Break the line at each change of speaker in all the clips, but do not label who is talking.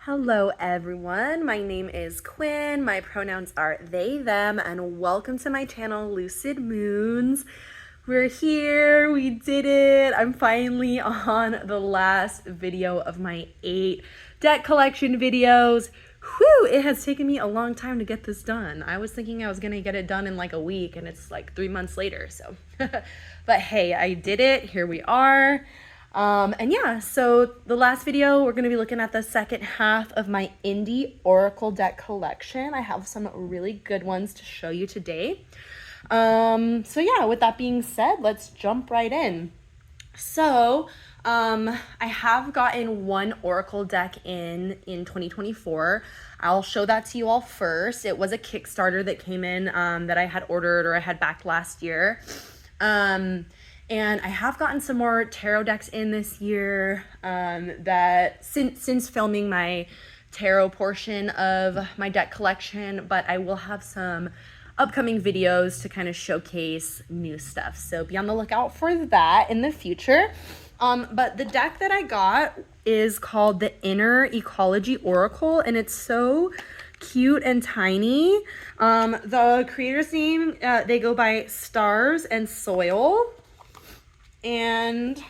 Hello everyone, my name is Quinn, my pronouns are they, them, and welcome to my channel, Lucid Moons. We're here, we did it. I'm finally on the last video of my 8 deck collection videos. Whew, it has taken me a long time to get this done. I was thinking I was gonna get it done in like a week and it's like 3 months later, so. But hey, I did it, here we are. And yeah, so the last video, we're going to be looking at the second half of my indie Oracle deck collection. I have some really good ones to show you today. So yeah, with that being said, let's jump right in. So, I have gotten one Oracle deck in 2024. I'll show that to you all first. It was a Kickstarter that came in, that I had ordered or I had backed last year. And I have gotten some more tarot decks in this year, that since filming my tarot portion of my deck collection, but I will have some upcoming videos to kind of showcase new stuff. So be on the lookout for that in the future. But the deck that I got is called the Ecology Oracle, and it's so cute and tiny. The creator's name, they go by Stars and Soil. And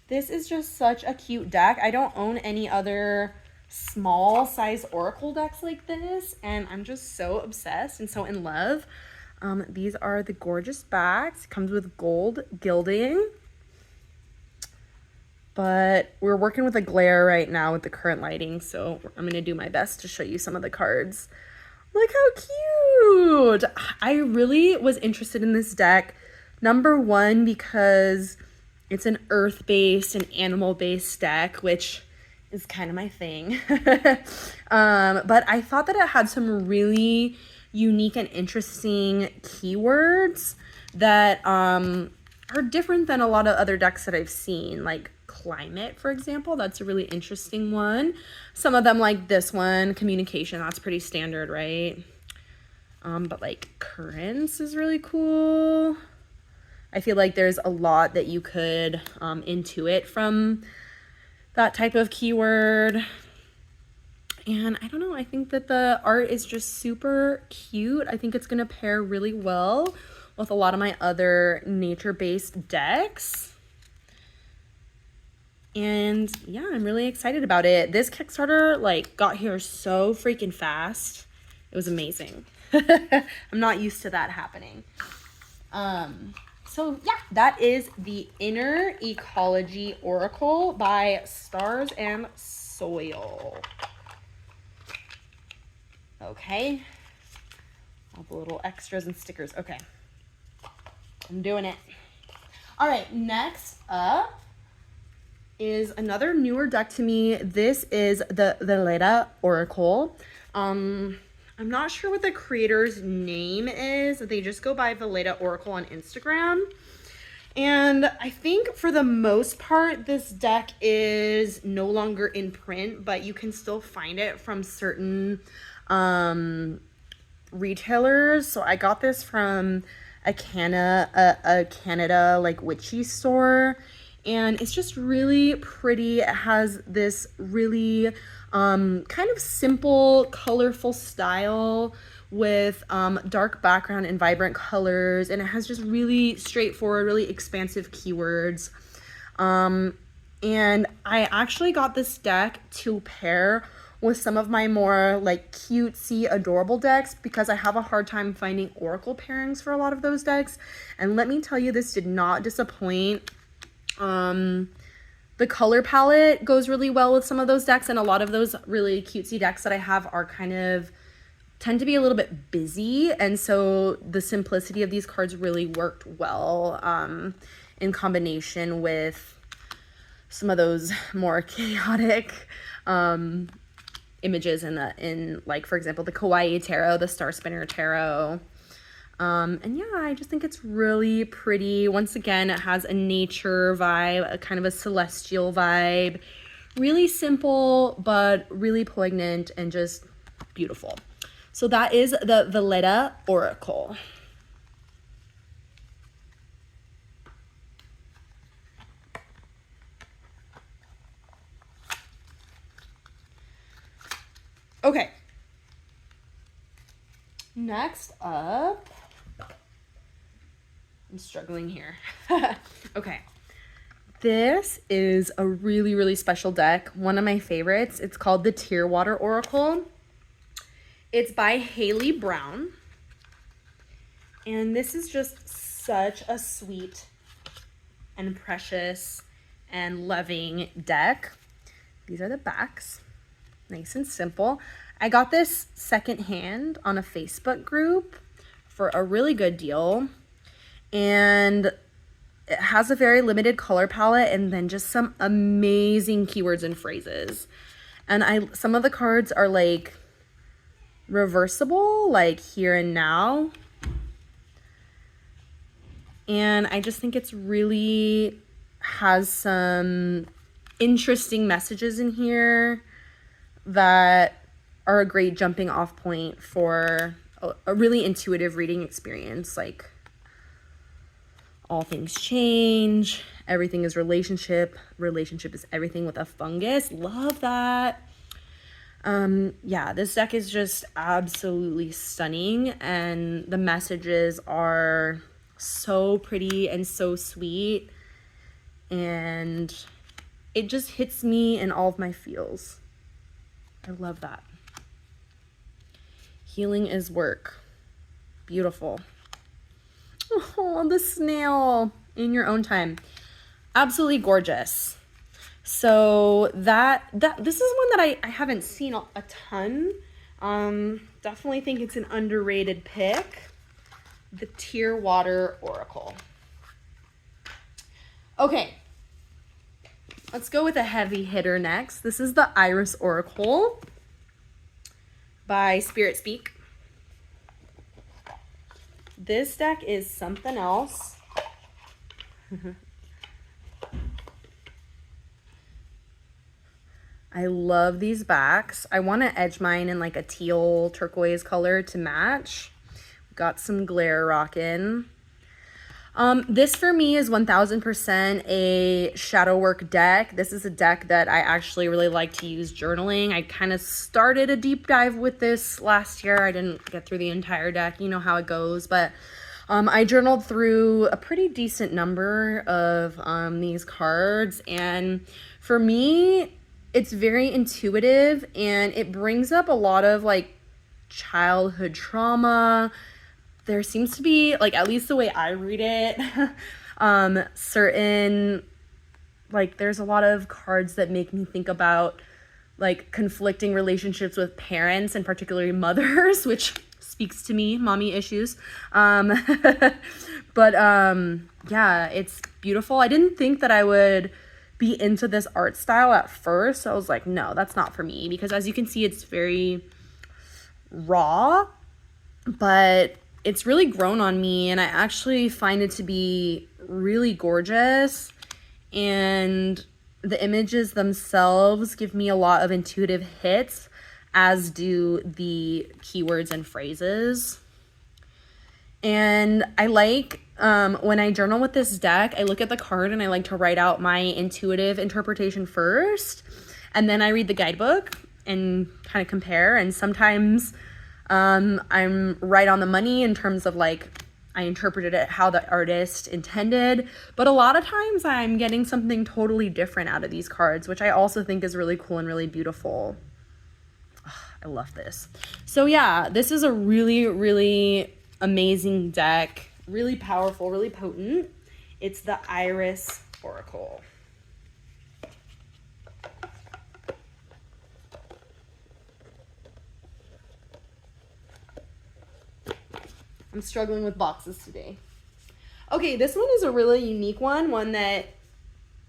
this is just such a cute deck. I don't own any other small size Oracle decks like this, and I'm just so obsessed and so in love. These are the gorgeous backs. It comes with gold gilding, but we're working with a glare right now with the current lighting, so I'm gonna do my best to show you some of the cards. Look how cute! I really was interested in this deck. Number one, because it's an earth-based and animal-based deck, which is kind of my thing. But I thought that it had some really unique and interesting keywords that are different than a lot of other decks that I've seen, like climate, for example. That's a really interesting one. Some of them, like this one, communication, that's pretty standard, right? But like currents is really cool. I feel like there's a lot that you could intuit from that type of keyword. And I don't know, I think that the art is just super cute. I think it's going to pair really well with a lot of my other nature-based decks. And yeah, I'm really excited about it. This Kickstarter like got here so freaking fast. It was amazing. I'm not used to that happening. So yeah, that is the Ecology Oracle by Stars and Soil. Okay. All the little extras and stickers. Okay. I'm doing it. All right, next up is another newer deck to me. This is the Veleda Oracle. I'm not sure what the creator's name is. They just go by Veleda Oracle on Instagram. And I think for the most part, this deck is no longer in print, but you can still find it from certain retailers. So I got this from a Canada like witchy store. And it's just really pretty. It has this really kind of simple, colorful style with dark background and vibrant colors. And it has just really straightforward, really expansive keywords. And I actually got this deck to pair with some of my more like cutesy, adorable decks because I have a hard time finding Oracle pairings for a lot of those decks. And let me tell you, this did not disappoint. The color palette goes really well with some of those decks, and a lot of those really cutesy decks that I have are tend to be a little bit busy, and so the simplicity of these cards really worked well in combination with some of those more chaotic images in like, for example, the Kawaii Tarot, the Star Spinner Tarot. And yeah, I just think it's really pretty. Once again, it has a nature vibe, a kind of a celestial vibe. Really simple, but really poignant and just beautiful. So that is the Veleda Oracle. Okay. Next up, I'm struggling here. Okay. This is a really, really special deck. One of my favorites. It's called the Tearwater Oracle. It's by Haley Brown. And this is just such a sweet and precious and loving deck. These are the backs. Nice and simple. I got this secondhand on a Facebook group for a really good deal. And it has a very limited color palette and then just some amazing keywords and phrases. And some of the cards are like reversible, like here and now. And I just think it's really has some interesting messages in here that are a great jumping off point for a really intuitive reading experience. Like, all things change, everything is relationship is everything with a fungus. Love that. Yeah, this deck is just absolutely stunning, and the messages are so pretty and so sweet, and it just hits me in all of my feels. I love that. Healing is work. Beautiful. Oh, the snail in your own time. Absolutely gorgeous. So this is one that I haven't seen a ton. Definitely think it's an underrated pick. The Tearwater Oracle. Okay. Let's go with a heavy hitter next. This is the Iris Oracle by Spirit Speak. This deck is something else. I love these backs. I want to edge mine in like a teal turquoise color to match. Got some glare rockin'. This for me is 1000% a shadow work deck. This is a deck that I actually really like to use journaling. I kind of started a deep dive with this last year. I didn't get through the entire deck. You know how it goes. But I journaled through a pretty decent number of these cards. And for me, it's very intuitive. And it brings up a lot of like childhood trauma. There seems to be, like, at least the way I read it, certain, like, there's a lot of cards that make me think about, like, conflicting relationships with parents and particularly mothers, which speaks to me, mommy issues. But, yeah, it's beautiful. I didn't think that I would be into this art style at first. So I was like, no, that's not for me. Because as you can see, it's very raw, but it's really grown on me, and I actually find it to be really gorgeous, and the images themselves give me a lot of intuitive hits, as do the keywords and phrases. And I like, when I journal with this deck, I look at the card and I like to write out my intuitive interpretation first, and then I read the guidebook and kind of compare, and sometimes I'm right on the money in terms of like I interpreted it how the artist intended, but a lot of times I'm getting something totally different out of these cards, which I also think is really cool and really beautiful. I love this. So yeah, this is a really, really amazing deck, really powerful, really potent. It's the Iris Oracle. I'm struggling with boxes today. Okay, this one is a really unique one that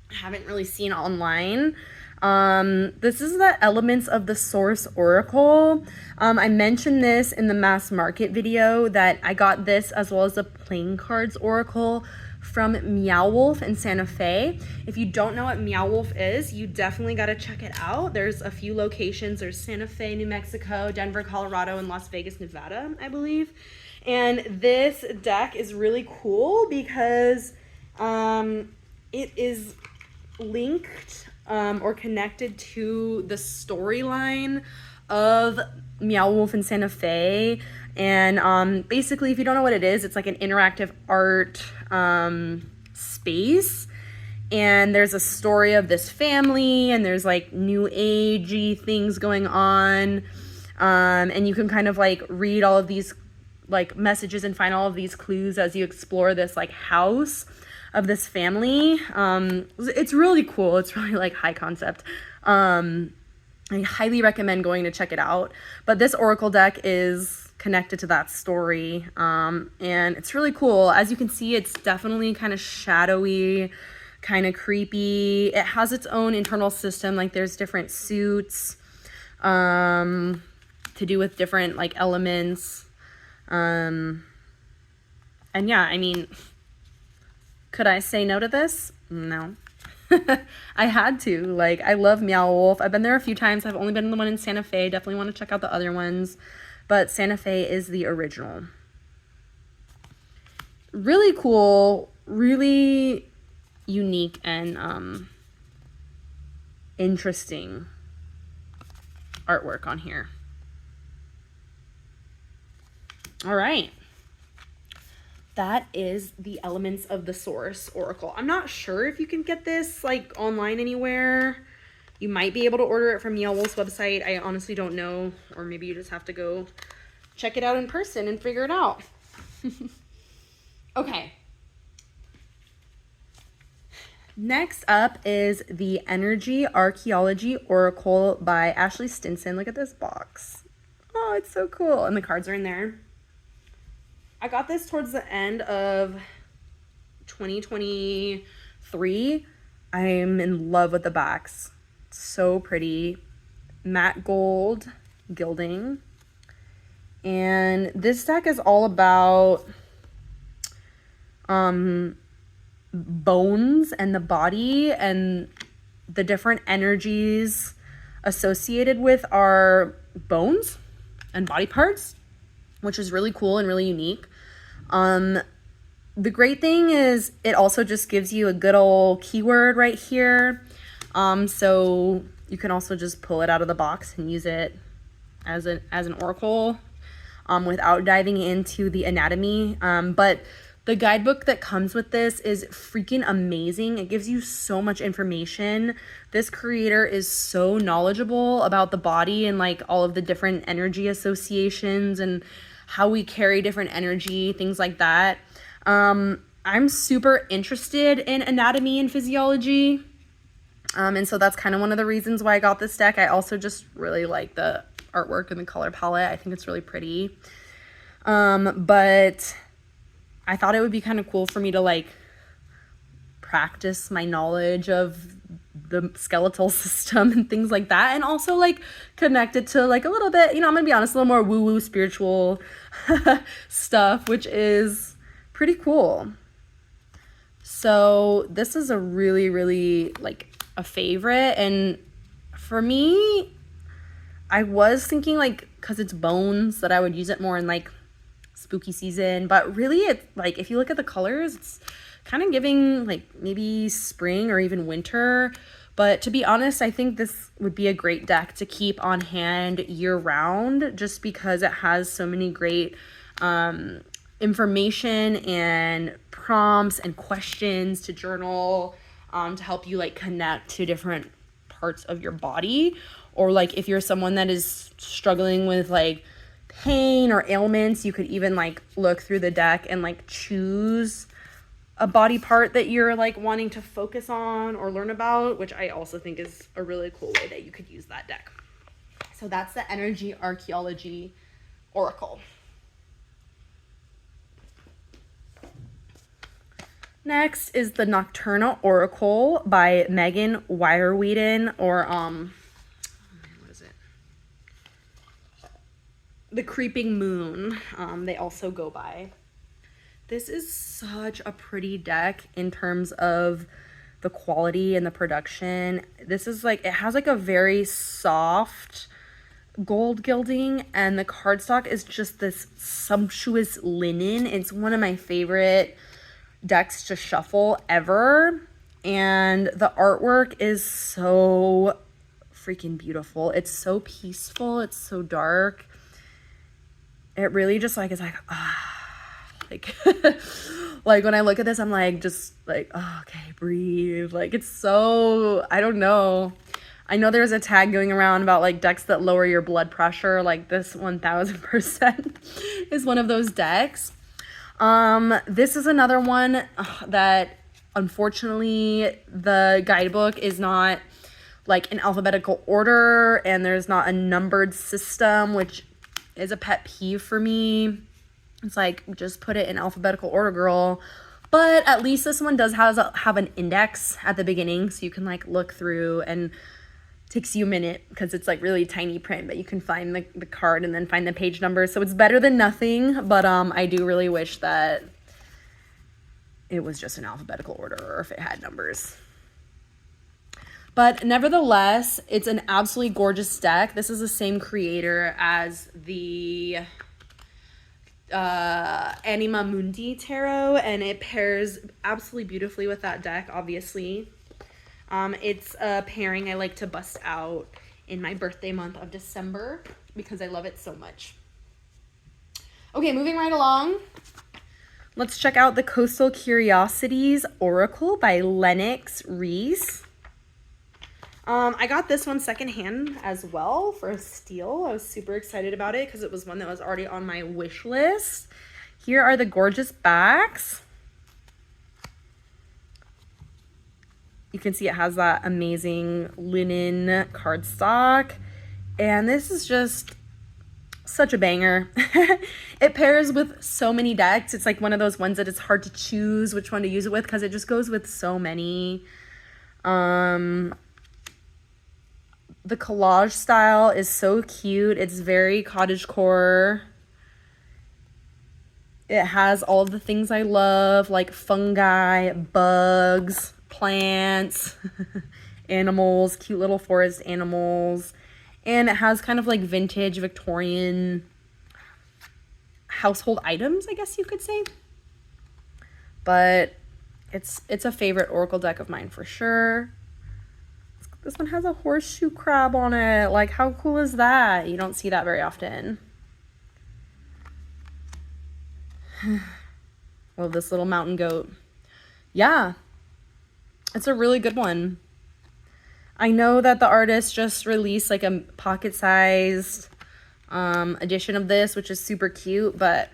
I haven't really seen online. This is the Elements of the Source Oracle. I mentioned this in the mass market video that I got this as well as the Playing Cards Oracle from Meow in Santa Fe. If you don't know what Meow is, you definitely got to check it out. There's a few locations. There's Santa Fe, New Mexico, Denver, Colorado, and Las Vegas, Nevada, I believe. And this deck is really cool because it is linked or connected to the storyline of Meow Wolf in Santa Fe. And basically, if you don't know what it is, it's like an interactive art space. And there's a story of this family, and there's like new agey things going on. And you can kind of like read all of these like messages and find all of these clues as you explore this like house of this family. It's really cool. It's really like high concept. I highly recommend going to check it out. But this oracle deck is connected to that story. And it's really cool. As you can see, it's definitely kind of shadowy, kind of creepy. It has its own internal system. Like there's different suits to do with different like elements. And yeah, I mean, could I say no to this? No. I had to. Like, I love Meow Wolf. I've been there a few times. I've only been in the one in Santa Fe. Definitely want to check out the other ones. But Santa Fe is the original. Really cool. Really unique and interesting artwork on here. All right. That is the Elements of the Source Oracle. I'm not sure if you can get this like online anywhere. You might be able to order it from Meow Wolf's website. I honestly don't know. Or maybe you just have to go check it out in person and figure it out. Okay. Next up is the Energy Archaeology Oracle by Ashley Stinson. Look at this box. Oh, it's so cool. And the cards are in there. I got this towards the end of 2023. I'm in love with the backs. It's so pretty. Matte gold gilding. And this deck is all about bones and the body and the different energies associated with our bones and body parts, which is really cool and really unique. The great thing is it also just gives you a good old keyword right here. So you can also just pull it out of the box and use it as an oracle without diving into the anatomy. But the guidebook that comes with this is freaking amazing. It gives you so much information. This creator is so knowledgeable about the body and like all of the different energy associations and how we carry different energy, things like that. I'm super interested in anatomy and physiology. And so that's kind of one of the reasons why I got this deck. I also just really like the artwork and the color palette. I think it's really pretty. But I thought it would be kind of cool for me to like practice my knowledge of the skeletal system and things like that, and also like connect it to like a little bit, you know, I'm gonna be honest, a little more woo-woo spiritual stuff, which is pretty cool. So this is a really, really like a favorite. And for me, I was thinking like, because it's bones, that I would use it more in like spooky season, but really it's like, if you look at the colors, it's kind of giving like maybe spring or even winter. But to be honest, I think this would be a great deck to keep on hand year round, just because it has so many great information and prompts and questions to journal, to help you like connect to different parts of your body. Or like if you're someone that is struggling with like pain or ailments, you could even like look through the deck and like choose a body part that you're like wanting to focus on or learn about, which I also think is a really cool way that you could use that deck. So that's the Energy Archaeology Oracle. Next is the Nocturna Oracle by Megan Wyreweden, or what is it? The Creeping Moon, they also go by. This is such a pretty deck in terms of the quality and the production. This is like, it has like a very soft gold gilding, and the cardstock is just this sumptuous linen. It's one of my favorite decks to shuffle ever. And the artwork is so freaking beautiful. It's so peaceful. It's so dark. It really just like is like, like, like when I look at this, I'm like, just like, oh, okay, breathe. Like, it's so, I don't know. I know there's a tag going around about like decks that lower your blood pressure. Like this 1000% is one of those decks. This is another one that unfortunately the guidebook is not like in alphabetical order, and there's not a numbered system, which is a pet peeve for me. It's like, just put it in alphabetical order, girl. But at least this one does have an index at the beginning, so you can like look through, and takes you a minute because it's like really tiny print, but you can find the card and then find the page number. So it's better than nothing, but I do really wish that it was just in alphabetical order, or if it had numbers. But nevertheless, it's an absolutely gorgeous deck. This is the same creator as the Anima Mundi Tarot, and it pairs absolutely beautifully with that deck, obviously. It's a pairing I like to bust out in my birthday month of December because I love it so much. Okay, moving right along. Let's check out the Coastal Curiosities Oracle by Lennox Reese. I got this one secondhand as well for a steal. I was super excited about it because it was one that was already on my wish list. Here are the gorgeous backs. You can see it has that amazing linen cardstock. And this is just such a banger. It pairs with so many decks. It's like one of those ones that it's hard to choose which one to use it with because it just goes with so many. The collage style is so cute. It's very cottagecore. It has all of the things I love, like fungi, bugs, plants, animals, cute little forest animals. And it has kind of like vintage Victorian household items, I guess you could say. But it's a favorite Oracle deck of mine for sure. This one has a horseshoe crab on it. Like, how cool is that? You don't see that very often. Oh, this little mountain goat. Yeah, it's a really good one. I know that the artist just released like a pocket-sized edition of this, which is super cute, but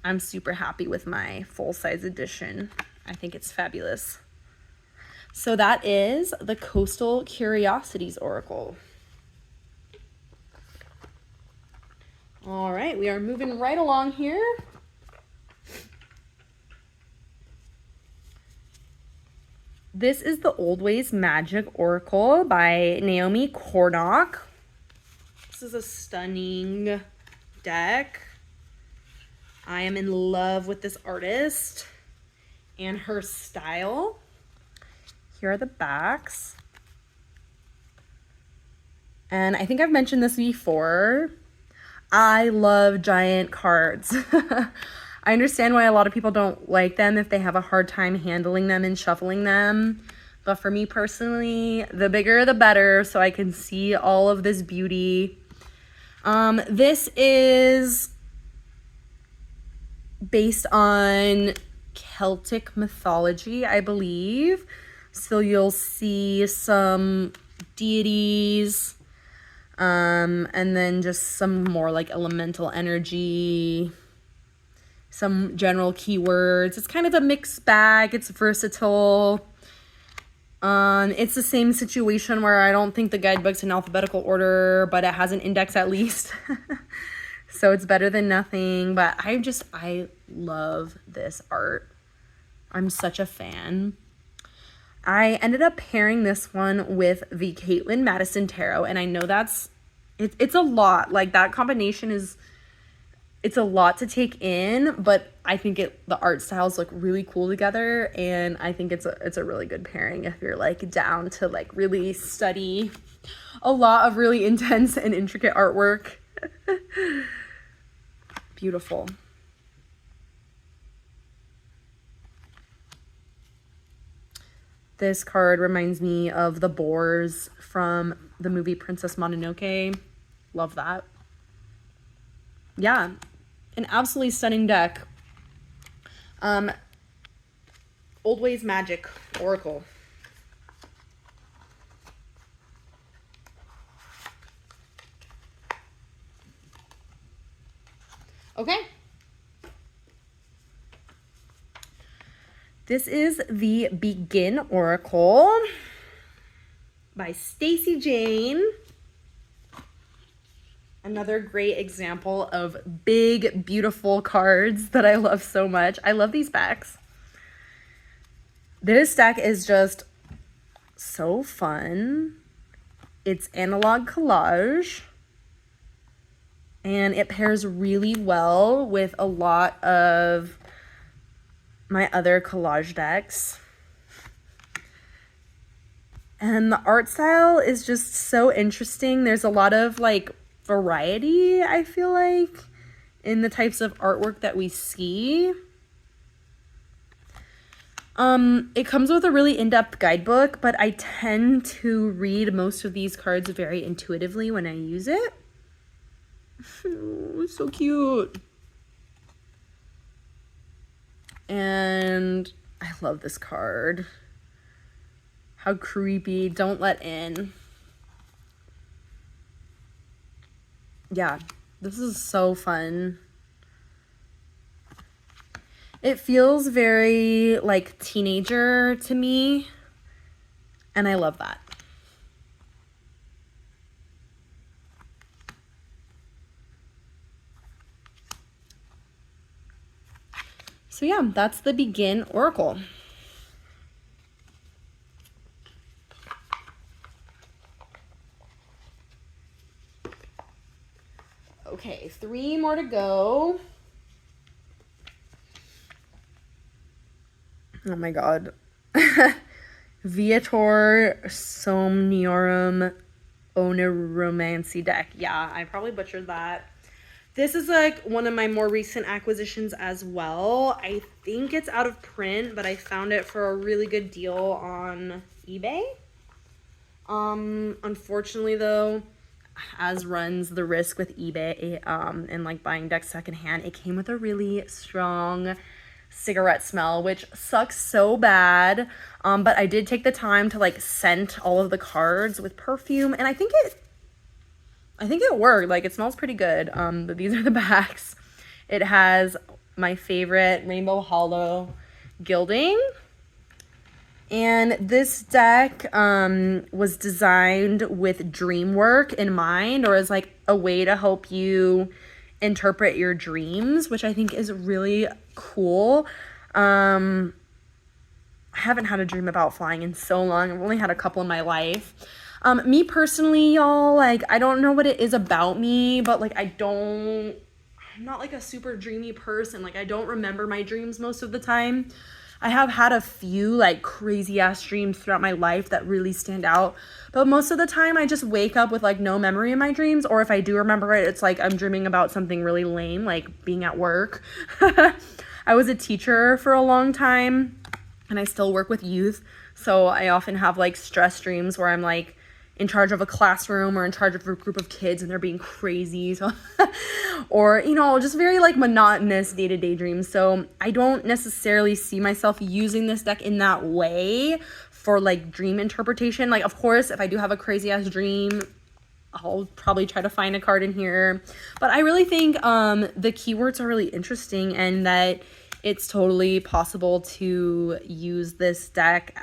I'm super happy with my full-size edition. I think it's fabulous. So that is the Coastal Curiosities Oracle. All right, we are moving right along here. This is the Old Ways Magic Oracle by Naomi Cornock. This is a stunning deck. I am in love with this artist and her style. Here are the backs. And I think I've mentioned this before. I love giant cards. I understand why a lot of people don't like them if they have a hard time handling them and shuffling them. But for me personally, the bigger the better, so I can see all of this beauty. This is based on Celtic mythology, I believe. So you'll see some deities, and then just some more like elemental energy, some general keywords. It's kind of a mixed bag. It's versatile. It's the same situation where I don't think the guidebook's in alphabetical order, but it has an index at least. So it's better than nothing. But I love this art. I'm such a fan. I ended up pairing this one with the Caitlin Madison Tarot, and I know it's a lot. Like, that combination it's a lot to take in, but I think the art styles look really cool together, and I think it's a really good pairing if you're like down to like really study a lot of really intense and intricate artwork. Beautiful. This card reminds me of the boars from the movie Princess Mononoke. Love that. Yeah, an absolutely stunning deck. Old Ways Magic Oracle. Okay. This is the Begin Oracle by Stacy Jane. Another great example of big, beautiful cards that I love so much. I love these packs. This deck is just so fun. It's analog collage. And it pairs really well with a lot of my other collage decks. And the art style is just so interesting. There's a lot of like variety, I feel like, in the types of artwork that we see. It comes with a really in-depth guidebook, but I tend to read most of these cards very intuitively when I use it. Oh, so cute. And I love this card. How creepy. Don't let in. Yeah, this is so fun. It feels very like teenager to me, and I love that. So yeah, that's the Begin Oracle. Okay, 3 more to go. Oh my god. Viator Somniorum Oneiromancy deck. Yeah, I probably butchered that. This is like one of my more recent acquisitions as well. I think it's out of print, but I found it for a really good deal on eBay. Unfortunately though, as runs the risk with eBay and like buying decks secondhand, it came with a really strong cigarette smell, which sucks so bad. But I did take the time to like scent all of the cards with perfume, and I think it worked. Like, it smells pretty good. But these are the backs. It has my favorite rainbow hollow gilding. And this deck was designed with dream work in mind, or as like a way to help you interpret your dreams, which I think is really cool. I haven't had a dream about flying in so long. I've only had a couple in my life. Me personally, y'all, like, I don't know what it is about me, but like, I'm not like a super dreamy person. Like, I don't remember my dreams most of the time. I have had a few like crazy ass dreams throughout my life that really stand out, but most of the time I just wake up with like no memory of my dreams, or if I do remember it, it's like I'm dreaming about something really lame, like being at work. I was a teacher for a long time, and I still work with youth, so I often have like stress dreams where I'm like in charge of a classroom or in charge of a group of kids and they're being crazy. So or, you know, just very like monotonous day-to-day dreams. So I don't necessarily see myself using this deck in that way for like dream interpretation. Like, of course, if I do have a crazy ass dream, I'll probably try to find a card in here. But I really think the keywords are really interesting, and that it's totally possible to use this deck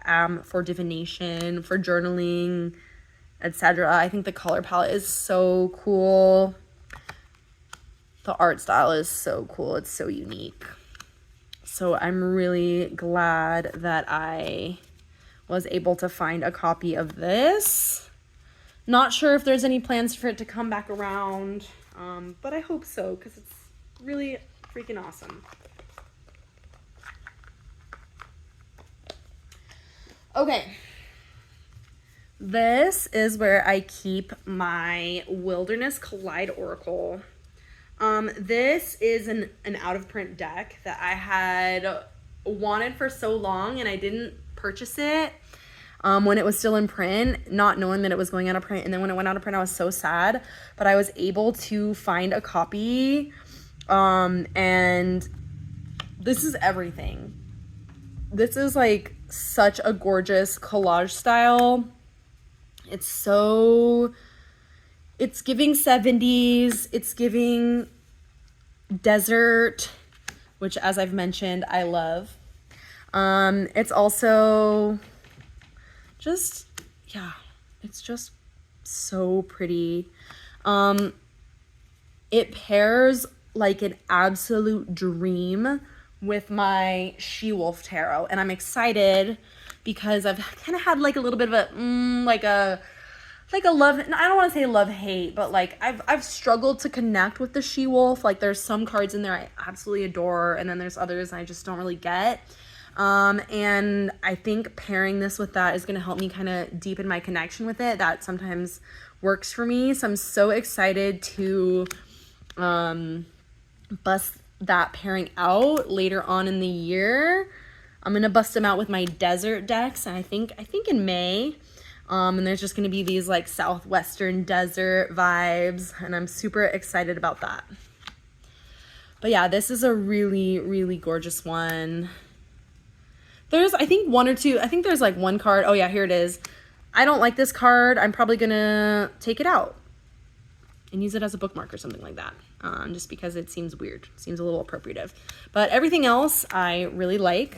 for divination, for journaling, etc. I think the color palette is so cool. The art style is so cool. It's so unique. So I'm really glad that I was able to find a copy of this. Not sure if there's any plans for it to come back around, but I hope so, because it's really freaking awesome. Okay. This is where I keep my Wilderness Collide Oracle. This is an out-of-print deck that I had wanted for so long, and I didn't purchase it. when it was still in print, not knowing that it was going out of print. And then when it went out of print, I was so sad, but I was able to find a copy. And this is everything. This is like such a gorgeous collage style. It's giving 70s. It's giving desert, which, as I've mentioned, I love. It's also just, yeah, it's just so pretty. It pairs like an absolute dream with my She-Wolf tarot, and I'm excited because I've kind of had like a little bit of a like a love, I don't want to say love-hate, but like I've struggled to connect with the She-Wolf. Like there's some cards in there I absolutely adore, and then there's others I just don't really get. And I think pairing this with that is going to help me kind of deepen my connection with it. That sometimes works for me. So I'm so excited to bust that pairing out later on in the year. I'm going to bust them out with my desert decks, and I think in May. And there's just going to be these like southwestern desert vibes, and I'm super excited about that. But yeah, this is a really, really gorgeous one. There's, I think, one or two, I think there's like one card. Oh yeah, here it is. I don't like this card. I'm probably going to take it out and use it as a bookmark or something like that. Just because it seems weird. Seems a little appropriative. But everything else I really like.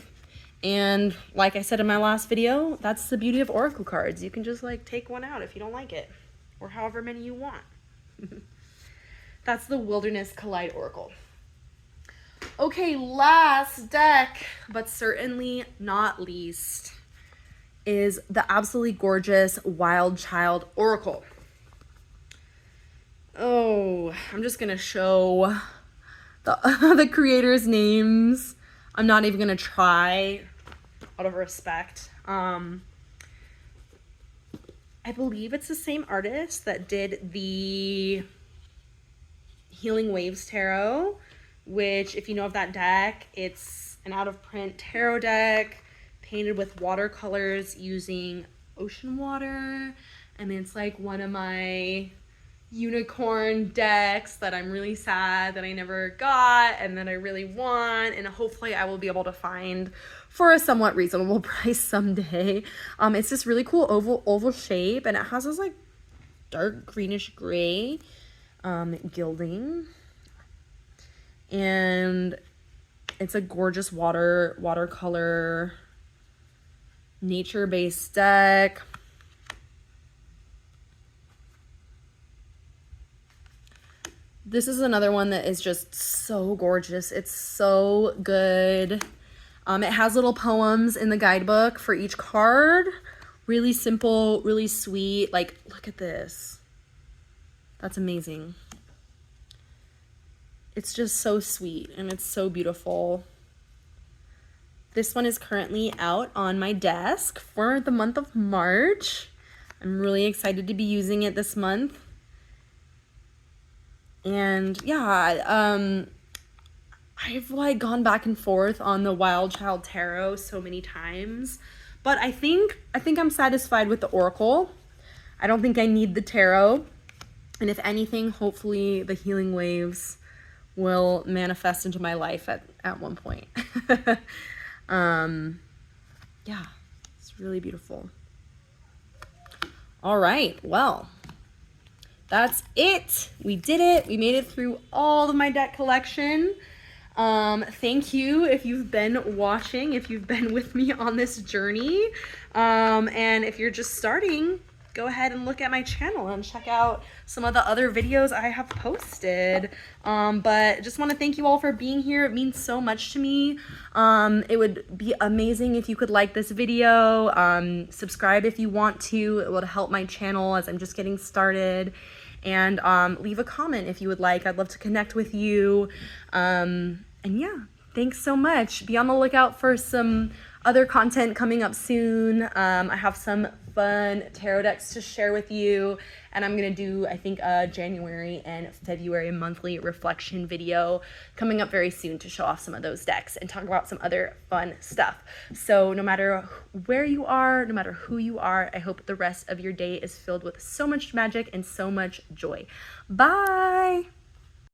And like I said in my last video, that's the beauty of Oracle cards. You can just like take one out if you don't like it, or however many you want. That's the Wilderness Collide Oracle. Okay, last deck, but certainly not least, is the absolutely gorgeous Wild Child Oracle. Oh, I'm just gonna show the creators' names. I'm not even gonna try, out of respect. I believe it's the same artist that did the Healing Waves Tarot, which, if you know of that deck, it's an out-of-print tarot deck painted with watercolors using ocean water. And it's like one of my unicorn decks that I'm really sad that I never got and that I really want, and hopefully I will be able to find for a somewhat reasonable price someday. It's this really cool oval shape, and it has this like dark greenish gray gilding, and it's a gorgeous watercolor nature-based deck. This is another one that is just so gorgeous. It's so good. It has little poems in the guidebook for each card. Really simple, really sweet. Like, look at this. That's amazing. It's just so sweet and it's so beautiful. This one is currently out on my desk for the month of March. I'm really excited to be using it this month. And yeah, I've like gone back and forth on the Wild Child Tarot so many times, but I think I'm satisfied with the Oracle. I don't think I need the Tarot, and if anything, hopefully the Healing Waves will manifest into my life at one point. Yeah, it's really beautiful. All right, well, that's it. We did it. We made it through all of my deck collection. Thank you if you've been watching, if you've been with me on this journey. And if you're just starting, go ahead and look at my channel and check out some of the other videos I have posted. But just want to thank you all for being here. It means so much to me. It would be amazing if you could like this video, subscribe if you want to. It would help my channel as I'm just getting started. And leave a comment if you would like. I'd love to connect with you. And yeah, thanks so much. Be on the lookout for some other content coming up soon. I have some fun tarot decks to share with you. And I'm gonna do, I think, a January and February monthly reflection video coming up very soon to show off some of those decks and talk about some other fun stuff. So no matter where you are, no matter who you are, I hope the rest of your day is filled with so much magic and so much joy. Bye!